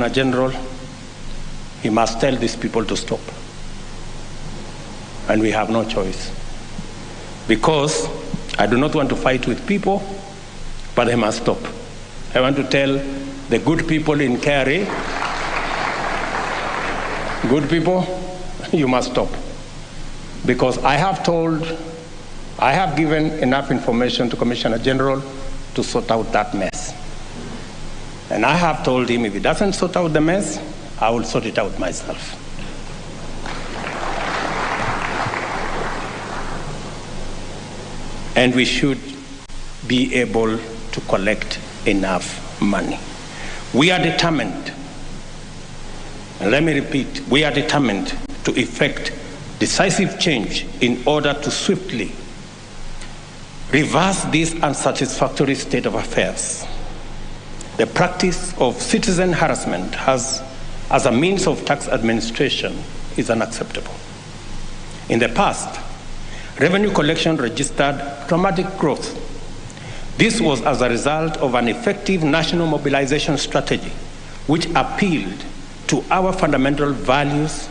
General, he must tell these people to stop. And we have no choice. Because I do not want to fight with people, but they must stop. I want to tell the good people in KRA, good people, you must stop. Because I have given enough information to Commissioner General to sort out that mess. And I have told him if he doesn't sort out the mess, I will sort it out myself. And we should be able to collect enough money. We are determined, and let me repeat, we are determined to effect decisive change in order to swiftly reverse this unsatisfactory state of affairs. The practice of citizen harassment as a means of tax administration is unacceptable. In the past, revenue collection registered dramatic growth. This was as a result of an effective national mobilization strategy which appealed to our fundamental values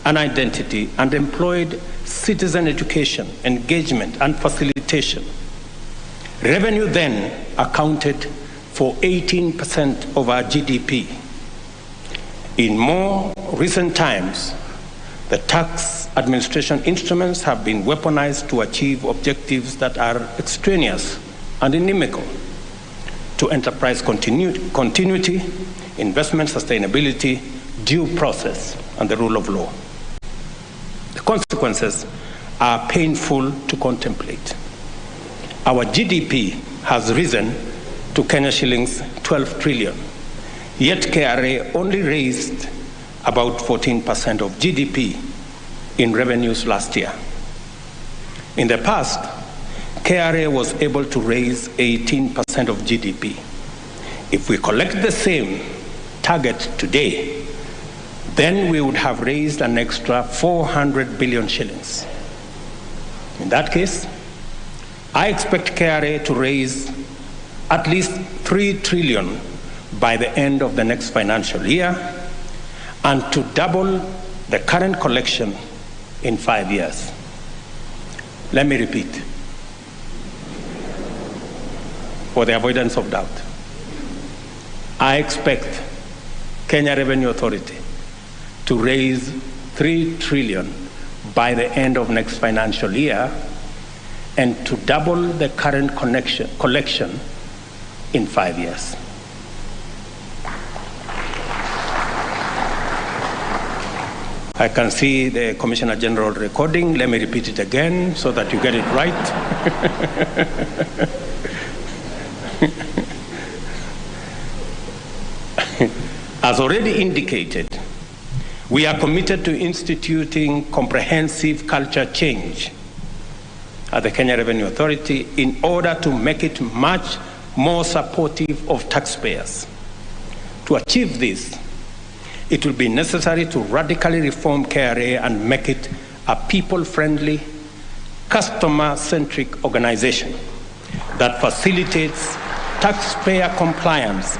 and identity and employed citizen education, engagement, and facilitation. Revenue then accounted for 18% of our GDP. In more recent times, the tax administration instruments have been weaponized to achieve objectives that are extraneous and inimical to enterprise continuity, investment sustainability, due process, and the rule of law. The consequences are painful to contemplate. Our GDP has risen to Kenya shillings 12 trillion, yet KRA only raised about 14% of GDP in revenues last year. In the past, KRA was able to raise 18% of GDP. If we collect the same target today, then we would have raised an extra 400 billion shillings. In that case, I expect KRA to raise at least 3 trillion by the end of the next financial year and to double the current collection in 5 years. Let me repeat, for the avoidance of doubt. I expect Kenya Revenue Authority to raise 3 trillion by the end of next financial year and to double the current collection in 5 years. I can see the Commissioner General recording. Let me repeat it again so that you get it right. As already indicated, we are committed to instituting comprehensive culture change at the Kenya Revenue Authority in order to make it much more supportive of taxpayers. To achieve this, it will be necessary to radically reform KRA and make it a people-friendly, customer-centric organization that facilitates taxpayer compliance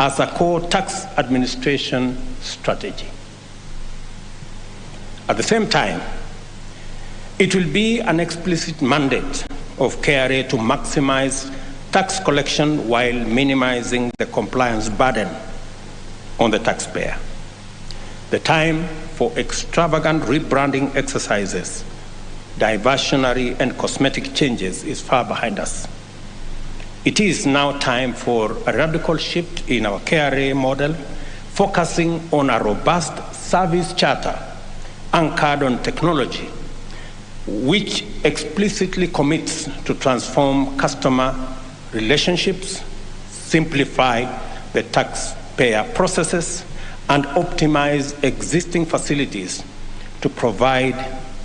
as a core tax administration strategy. At the same time, it will be an explicit mandate of KRA to maximize tax collection while minimizing the compliance burden on the taxpayer. The time for extravagant rebranding exercises, diversionary and cosmetic changes is far behind us. It is now time for a radical shift in our KRA model, focusing on a robust service charter anchored on technology, which explicitly commits to transform customer relationships, simplify the taxpayer processes, and optimize existing facilities to provide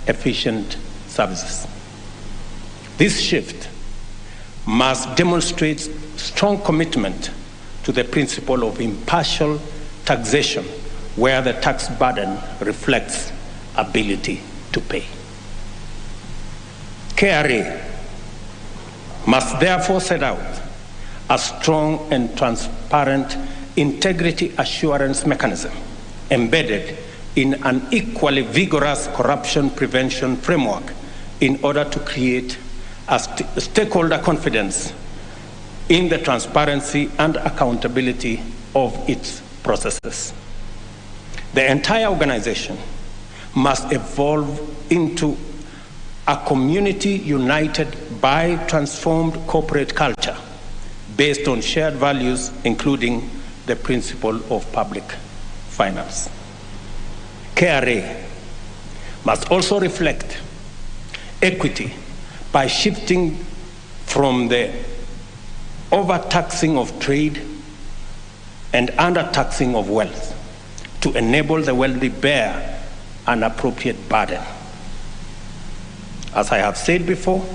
efficient services. This shift must demonstrate strong commitment to the principle of impartial taxation, where the tax burden reflects ability to pay. KRA must therefore set out a strong and transparent integrity assurance mechanism embedded in an equally vigorous corruption prevention framework in order to create a stakeholder confidence in the transparency and accountability of its processes. The entire organization must evolve into a community united by transformed corporate culture based on shared values, including the principle of public finance. KRA must also reflect equity by shifting from the overtaxing of trade and undertaxing of wealth to enable the wealthy bear an appropriate burden. As I have said before,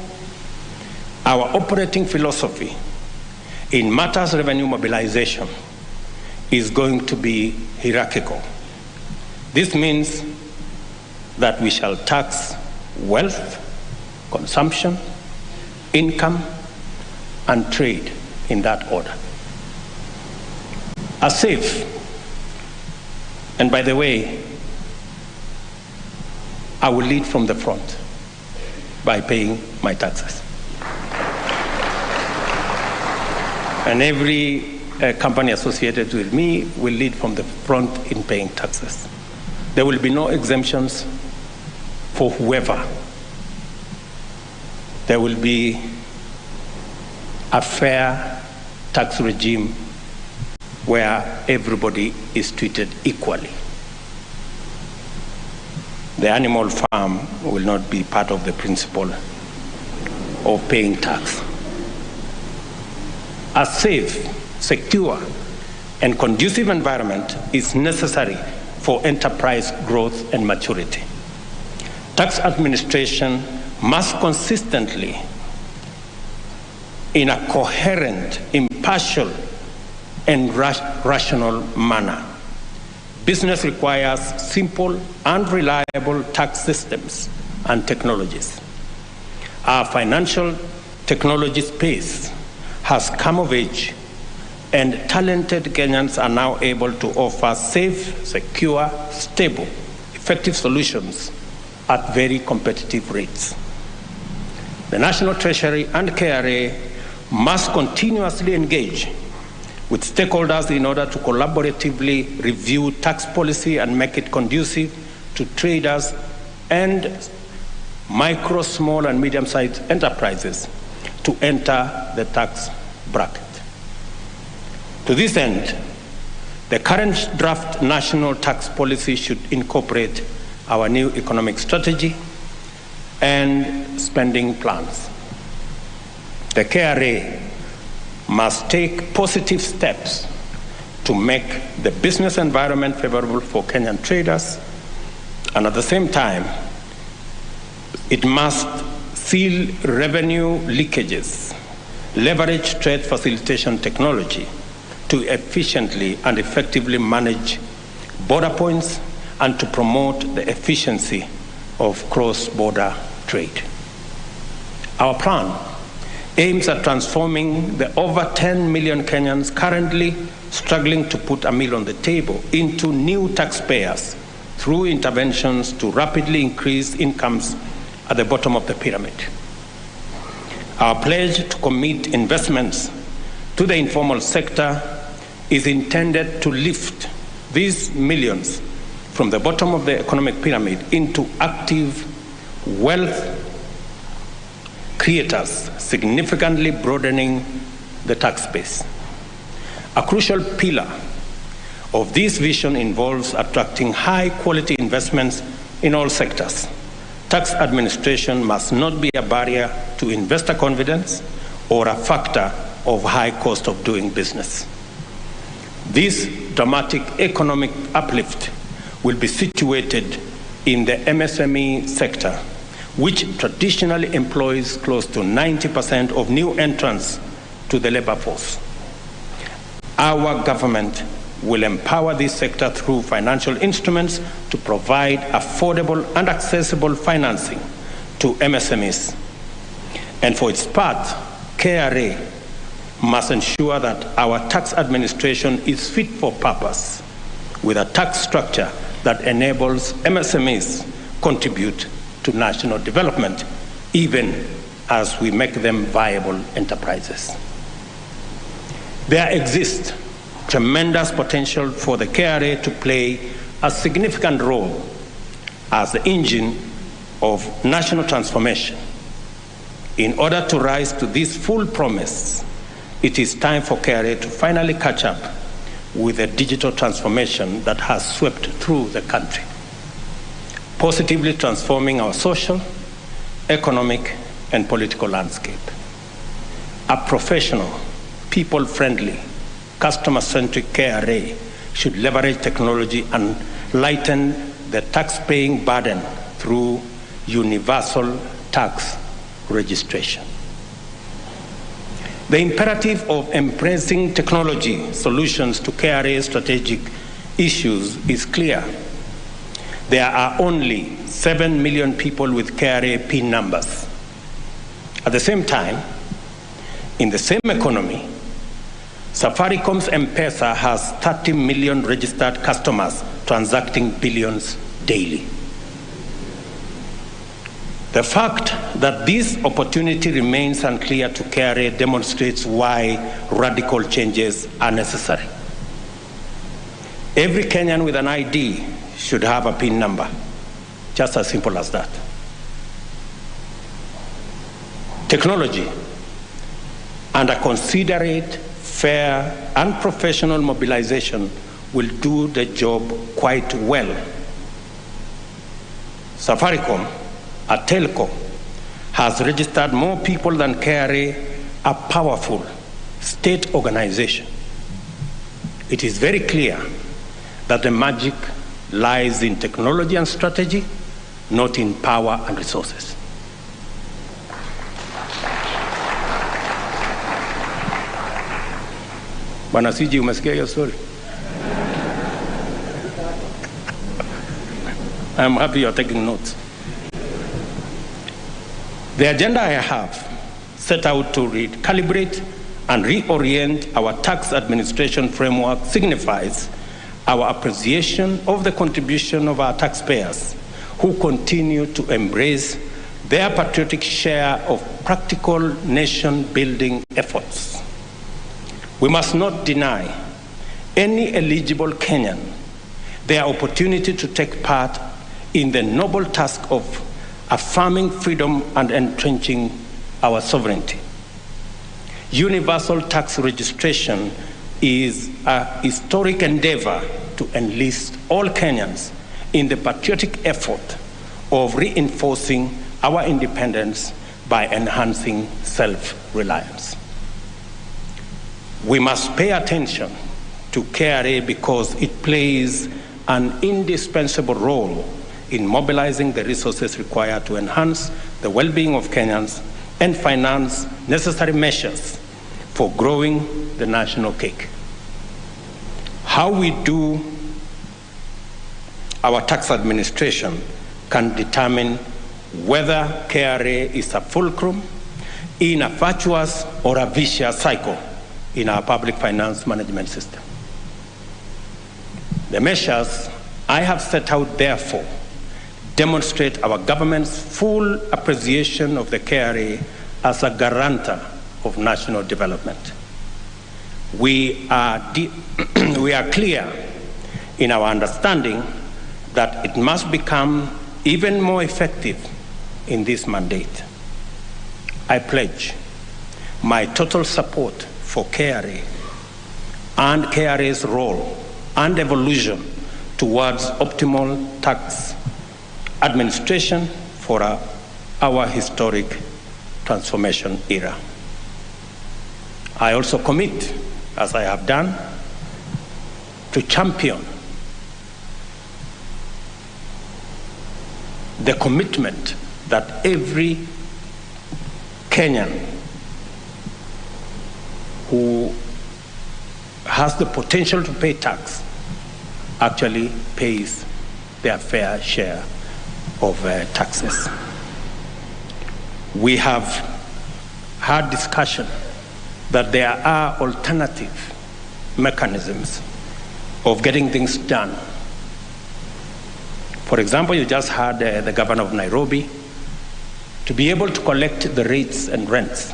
our operating philosophy in matters revenue mobilization is going to be hierarchical. This means that we shall tax wealth, consumption, income, and trade in that order. A safe, and by the way, I will lead from the front by paying my taxes. And every company associated with me will lead from the front in paying taxes. There will be no exemptions for whoever. There will be a fair tax regime where everybody is treated equally. The animal farm will not be part of the principle of paying tax. A safe, secure, and conducive environment is necessary for enterprise growth and maturity. Tax administration must consistently, in a coherent, impartial, and rational manner. Business requires simple and reliable tax systems and technologies. Our financial technology space has come of age, and talented Kenyans are now able to offer safe, secure, stable, effective solutions at very competitive rates. The National Treasury and KRA must continuously engage with stakeholders in order to collaboratively review tax policy and make it conducive to traders and micro, small, and medium-sized enterprises to enter the tax bracket. To this end, the current draft national tax policy should incorporate our new economic strategy and spending plans. The KRA must take positive steps to make the business environment favorable for Kenyan traders, and at the same time, it must seal revenue leakages, leverage trade facilitation technology to efficiently and effectively manage border points and to promote the efficiency of cross-border trade. Our plan aims at transforming the over 10 million Kenyans currently struggling to put a meal on the table into new taxpayers through interventions to rapidly increase incomes at the bottom of the pyramid. Our pledge to commit investments to the informal sector is intended to lift these millions from the bottom of the economic pyramid into active wealth creators, significantly broadening the tax base. A crucial pillar of this vision involves attracting high-quality investments in all sectors. Tax administration must not be a barrier to investor confidence or a factor of high cost of doing business. This dramatic economic uplift will be situated in the MSME sector, which traditionally employs close to 90% of new entrants to the labor force. Our government will empower this sector through financial instruments to provide affordable and accessible financing to MSMEs. And for its part, KRA must ensure that our tax administration is fit for purpose, with a tax structure that enables MSMEs contribute to national development, even as we make them viable enterprises. There exists tremendous potential for the KRA to play a significant role as the engine of national transformation. In order to rise to this full promise, it is time for KRA to finally catch up with the digital transformation that has swept through the country, positively transforming our social, economic, and political landscape. A professional, people-friendly, customer-centric KRA should leverage technology and lighten the tax-paying burden through universal tax registration. The imperative of embracing technology solutions to KRA strategic issues is clear. There are only 7 million people with KRA PIN numbers. At the same time, in the same economy, Safaricom's M-Pesa has 30 million registered customers transacting billions daily. The fact that this opportunity remains unclear to KRA demonstrates why radical changes are necessary. Every Kenyan with an ID should have a PIN number, just as simple as that. Technology and a considerate, fair, and professional mobilization will do the job quite well. Safaricom, a telco, has registered more people than KRA, a powerful state organization. It is very clear that the magic lies in technology and strategy, not in power and resources. Bwana Siji, umesikia hiyo story? I'm happy you're taking notes. The agenda I have set out to recalibrate and reorient our tax administration framework signifies our appreciation of the contribution of our taxpayers who continue to embrace their patriotic share of practical nation-building efforts. We must not deny any eligible Kenyan their opportunity to take part in the noble task of affirming freedom and entrenching our sovereignty. Universal tax registration is a historic endeavor to enlist all Kenyans in the patriotic effort of reinforcing our independence by enhancing self-reliance. We must pay attention to KRA because it plays an indispensable role in mobilizing the resources required to enhance the well-being of Kenyans and finance necessary measures for growing the national cake. How we do our tax administration can determine whether KRA is a fulcrum in a virtuous or a vicious cycle in our public finance management system. The measures I have set out, therefore, demonstrate our government's full appreciation of the KRA as a guarantor of national development. We are clear in our understanding that it must become even more effective in this mandate. I pledge my total support for KRA and KRA's role and evolution towards optimal tax administration for our historic transformation era. I also commit, as I have done, to champion the commitment that every Kenyan who has the potential to pay tax actually pays their fair share of taxes. We have had discussion that there are alternative mechanisms of getting things done. For example, you just heard the governor of Nairobi, to be able to collect the rates and rents.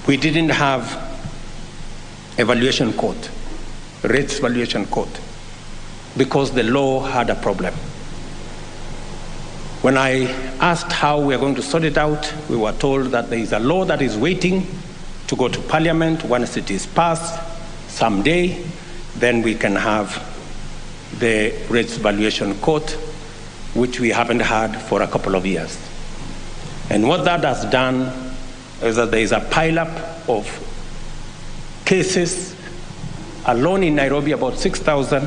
We didn't have a valuation code, rates valuation code, because the law had a problem. When I asked how we are going to sort it out, we were told that there is a law that is waiting to go to Parliament. Once it is passed, someday, then we can have the rates valuation code, which we haven't had for a couple of years. And what that has done is that there is a pileup of cases alone in Nairobi, about 6,000,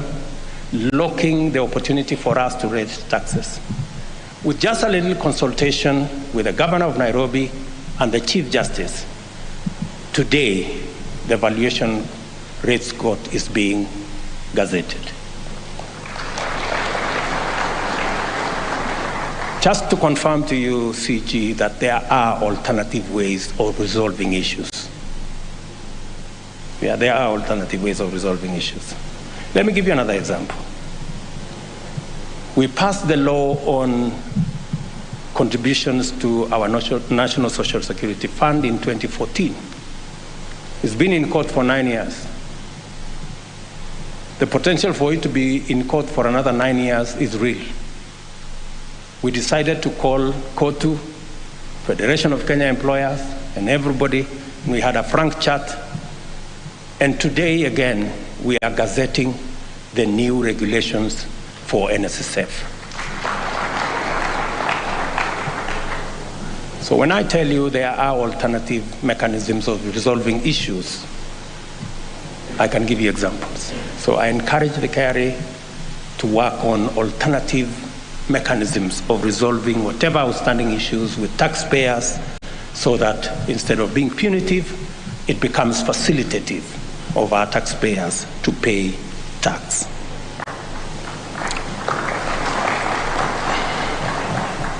blocking the opportunity for us to raise taxes. With just a little consultation with the governor of Nairobi and the Chief Justice, today the valuation rates code is being gazetted. Just to confirm to you, CG, that there are alternative ways of resolving issues. Yeah, there are alternative ways of resolving issues. Let me give you another example. We passed the law on contributions to our National Social Security Fund in 2014. It's been in court for 9 years. The potential for it to be in court for another 9 years is real. We decided to call COTU, Federation of Kenya Employers, and everybody. We had a frank chat. And today, again, we are gazetting the new regulations for NSSF. So when I tell you there are alternative mechanisms of resolving issues, I can give you examples. So I encourage the KRA to work on alternative mechanisms of resolving whatever outstanding issues with taxpayers, so that instead of being punitive, it becomes facilitative of our taxpayers to pay tax.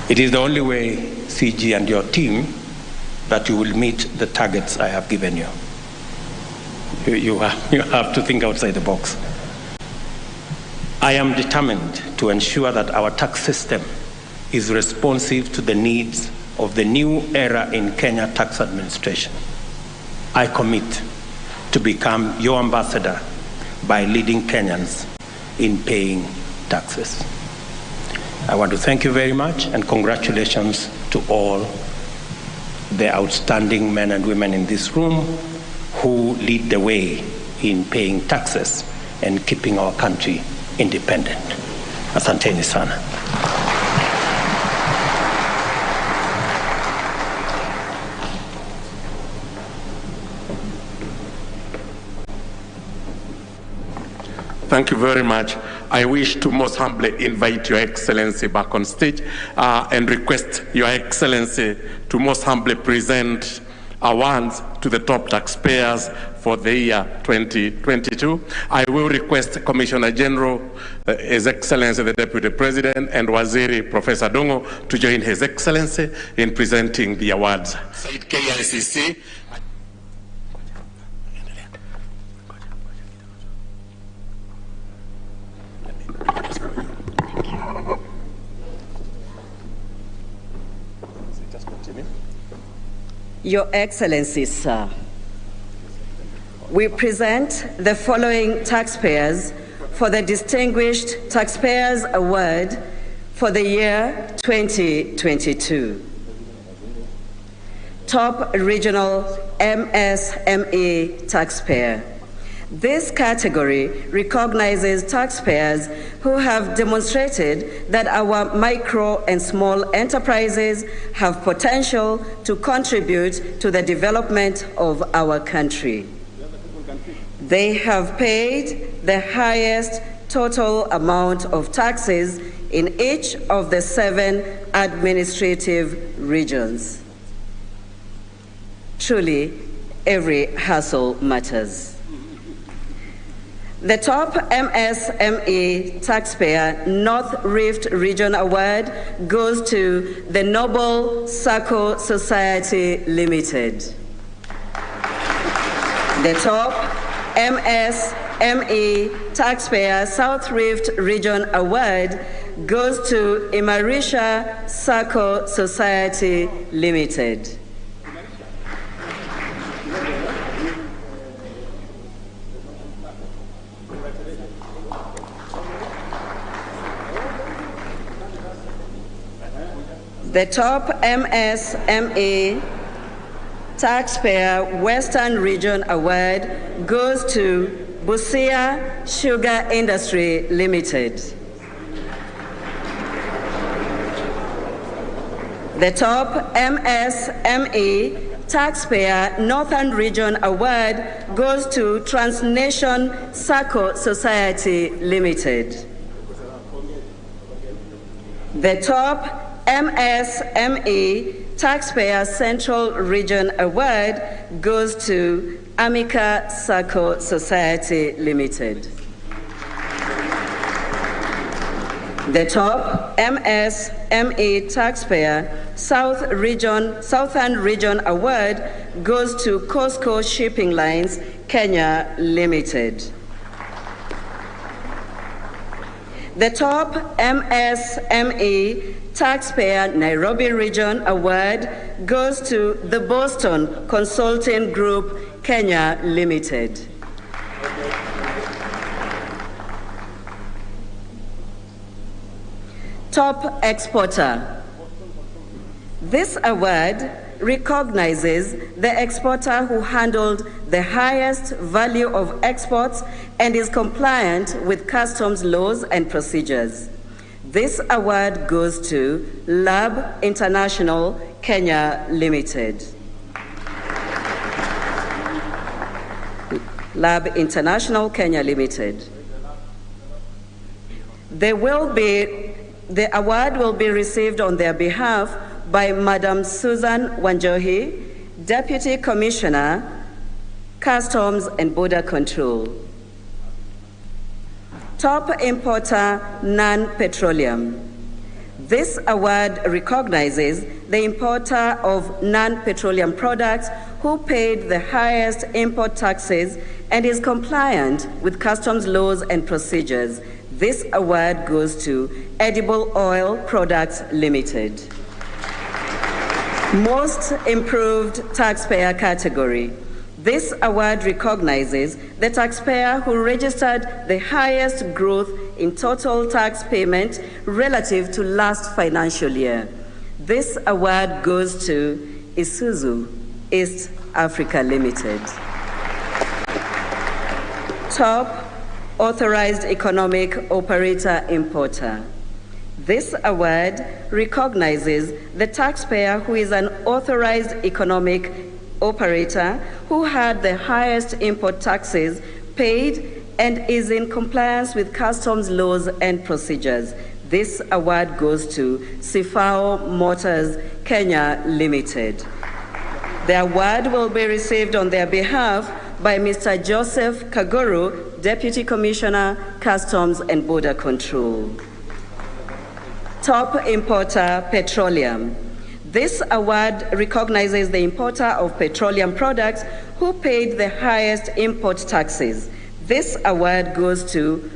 It is the only way, CG and your team, that you will meet the targets I have given you. You have to think outside the box. I am determined to ensure that our tax system is responsive to the needs of the new era in Kenya tax administration. I commit to become your ambassador by leading Kenyans in paying taxes. I want to thank you very much, and congratulations to all the outstanding men and women in this room who lead the way in paying taxes and keeping our country independent. Asanteni sana. Thank you very much. I wish to most humbly invite Your Excellency back on stage and request Your Excellency to most humbly present awards to the top taxpayers for the year 2022. I will request Commissioner General, His Excellency the Deputy President, and Waziri Professor Dongo to join His Excellency in presenting the awards. KICC. Your Excellencies, sir, we present the following taxpayers for the Distinguished Taxpayers Award for the year 2022. Top Regional MSME Taxpayer. This category recognizes taxpayers who have demonstrated that our micro and small enterprises have potential to contribute to the development of our country. They have paid the highest total amount of taxes in each of the 7 administrative regions. Truly, every hustle matters. The top MSME Taxpayer North Rift Region Award goes to the Noble Circle Society Limited. The top MSME Taxpayer South Rift Region Award goes to Imarisha Sacco Society Limited. The top MSME Taxpayer Western Region Award goes to Busia Sugar Industry Limited. The top MSME Taxpayer Northern Region Award goes to Transnation Sacco Society Limited. The top MSME Taxpayer Central Region Award goes to Amica Sacco Society Limited. The top MSME Taxpayer Southern Region Award goes to Costco Shipping Lines, Kenya Limited. The top MSME Taxpayer Nairobi Region Award goes to the Boston Consulting Group, Kenya Limited. Top Exporter. This award recognizes the exporter who handled the highest value of exports and is compliant with customs laws and procedures. This award goes to Lab International Kenya Limited. Lab International Kenya Limited. The award will be received on their behalf by Madam Susan Wanjohi, Deputy Commissioner, Customs and Border Control. Top Importer Non-Petroleum. This award recognizes the importer of non-petroleum products who paid the highest import taxes and is compliant with customs laws and procedures. This award goes to Edible Oil Products Limited. Most Improved Taxpayer Category. This award recognizes the taxpayer who registered the highest growth in total tax payment relative to last financial year. This award goes to Isuzu East Africa Limited. Top Authorized Economic Operator Importer. This award recognizes the taxpayer who is an authorized economic operator who had the highest import taxes paid and is in compliance with customs laws and procedures. This award goes to Sifao Motors Kenya Limited. The award will be received on their behalf by Mr. Joseph Kaguru, Deputy Commissioner, Customs and Border Control. Top Importer Petroleum. This award recognizes the importer of petroleum products who paid the highest import taxes. This award goes to